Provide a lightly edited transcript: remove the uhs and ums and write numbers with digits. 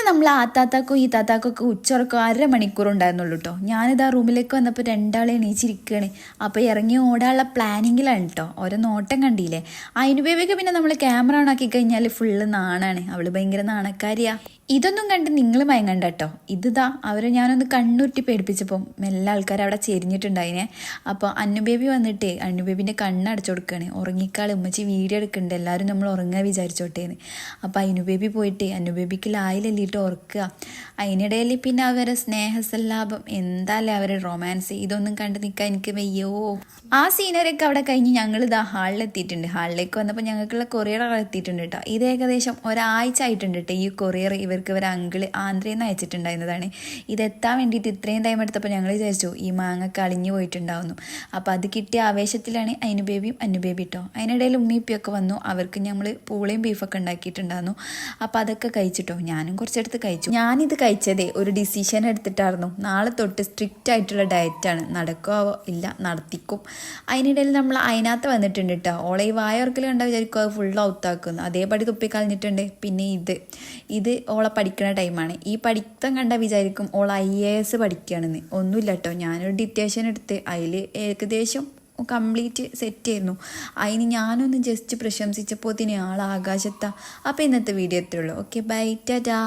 നമ്മൾ ആ താത്താക്കും ഈ താത്താക്കും ഒക്കെ ഉച്ചറക്കം 1/2 മണിക്കൂർ ഉണ്ടായിരുന്നുള്ളൂ കേട്ടോ. ഞാനിതാ റൂമിലേക്ക് വന്നപ്പോൾ രണ്ടാളെ എണീച്ചിരിക്കുകയാണ്. അപ്പോൾ ഇറങ്ങി ഓടാനുള്ള പ്ലാനിങ്ങിലാണ് കേട്ടോ. ഓരോ നോട്ടം കണ്ടില്ലേ. അതിന് ബേബിക്ക് പിന്നെ നമ്മൾ ക്യാമറ ഓൺ ആക്കി കഴിഞ്ഞാൽ ഫുള്ള് നാണാണ്. അവൾ ഭയങ്കര നാണക്കാരിയാ. ഇതൊന്നും കണ്ട് നിങ്ങൾ മയങ്ങണ്ട കേട്ടോ. ഇതാ അവരെ ഞാനൊന്ന് കണ്ണുരുട്ടി പേടിപ്പിച്ചപ്പോൾ എല്ലാ ആൾക്കാരും അവിടെ ചെരിഞ്ഞിട്ടുണ്ടായിനെ. അപ്പോൾ അന്നുബേബി വന്നിട്ട് അന്നുബേബിൻ്റെ കണ്ണടച്ചു കൊടുക്കുകയാണ്. ഉറങ്ങിക്കാൾ ഉമ്മച്ചി വീഡിയോ എടുക്കുന്നുണ്ട്, എല്ലാവരും നമ്മൾ ഉറങ്ങാൻ വിചാരിച്ചോട്ടേന്ന്. അപ്പോൾ അന്നുബേബി പോയിട്ട് അന്നുബേബിക്ക് ലായിലെല്ലിട്ട് ഉറക്കുക. അതിനിടയിൽ പിന്നെ അവരെ സ്നേഹസല്ലാപം എന്താല്ലേ അവരെ റൊമാൻസ്, ഇതൊന്നും കണ്ട് നിൽക്കാൻ എനിക്ക് വയ്യോ. ആ സീനറിയൊക്കെ അവിടെ കഴിഞ്ഞ് ഞങ്ങൾ ഇതാ ഹാളിലെത്തിയിട്ടുണ്ട്. ഹാളിലേക്ക് വന്നപ്പോൾ ഞങ്ങൾക്കുള്ള കൊറിയർ എത്തിയിട്ടുണ്ട് കേട്ടോ. ഇത് ഏകദേശം ഒരാഴ്ച ആയിട്ടുണ്ട് കേട്ടോ. ഈ കൊറിയർ ഇവർക്ക് ഒരു അങ്കിള് ആന്ധ്രയിൽ നിന്ന് അയച്ചിട്ടുണ്ടായിരുന്നതാണ്. ഇതെത്താൻ വേണ്ടിയിട്ട് ഇത്രയും ടൈം എടുത്തപ്പോൾ ഞങ്ങൾ വിചാരിച്ചു ഈ മാങ്ങ കളിഞ്ഞു പോയിട്ടുണ്ടാവുന്നു. അപ്പോൾ അത് കിട്ടിയ ആവേശത്തിലാണ് അന്നുബേബിയും അന്നുബേബി കേട്ടോ. അതിനിടയിൽ ഉമ്മിപ്പിയൊക്കെ വന്നു. അവർക്ക് നമ്മൾ പൂളയും ബീഫൊക്കെ ഉണ്ടാക്കിയിട്ടുണ്ടായിരുന്നു. അപ്പോൾ അതൊക്കെ കഴിച്ചിട്ടോ. ഞാനും കുറച്ചെടുത്ത് കഴിച്ചു. ഞാനിത് കഴിച്ചതേ ഒരു ഡിസിഷൻ എടുത്തിട്ടായിരുന്നു. നാളെ തൊട്ട് സ്ട്രിക്റ്റ് ആയിട്ടുള്ള ഡയറ്റാണ്. നടക്കുമോ ഇല്ല, നടത്തിക്കും. അതിനിടയിൽ നമ്മൾ അതിനകത്ത് വന്നിട്ടുണ്ട് കേട്ടോ. ഓളെ ഈ വായോർക്കിൽ കണ്ടാൽ വിചാരിക്കും അത് ഫുൾ ഔത്താക്കുന്നു. അതേപടി തുപ്പിക്കളഞ്ഞിട്ടുണ്ട്. പിന്നെ ഇത് ഓളെ പഠിക്കുന്ന ടൈമാണ്. ഈ പഠിത്തം കണ്ടാൽ വിചാരിക്കും ഓൾ IAS പഠിക്കുകയാണെന്ന്. ഒന്നുമില്ല കേട്ടോ. ഞാനൊരു ഡിറ്റേഷൻ എടുത്ത് അതിൽ ഏകദേശം കംപ്ലീറ്റ് സെറ്റ് ആയിരുന്നു. അതിന് ഞാനൊന്ന് ജസ്റ്റ് പ്രശംസിച്ചപ്പോൾ ആൾ ആകാശത്താ. അപ്പോൾ ഇന്നത്തെ വീഡിയോ എത്രയുള്ളൂ. Okay, bye, Tata.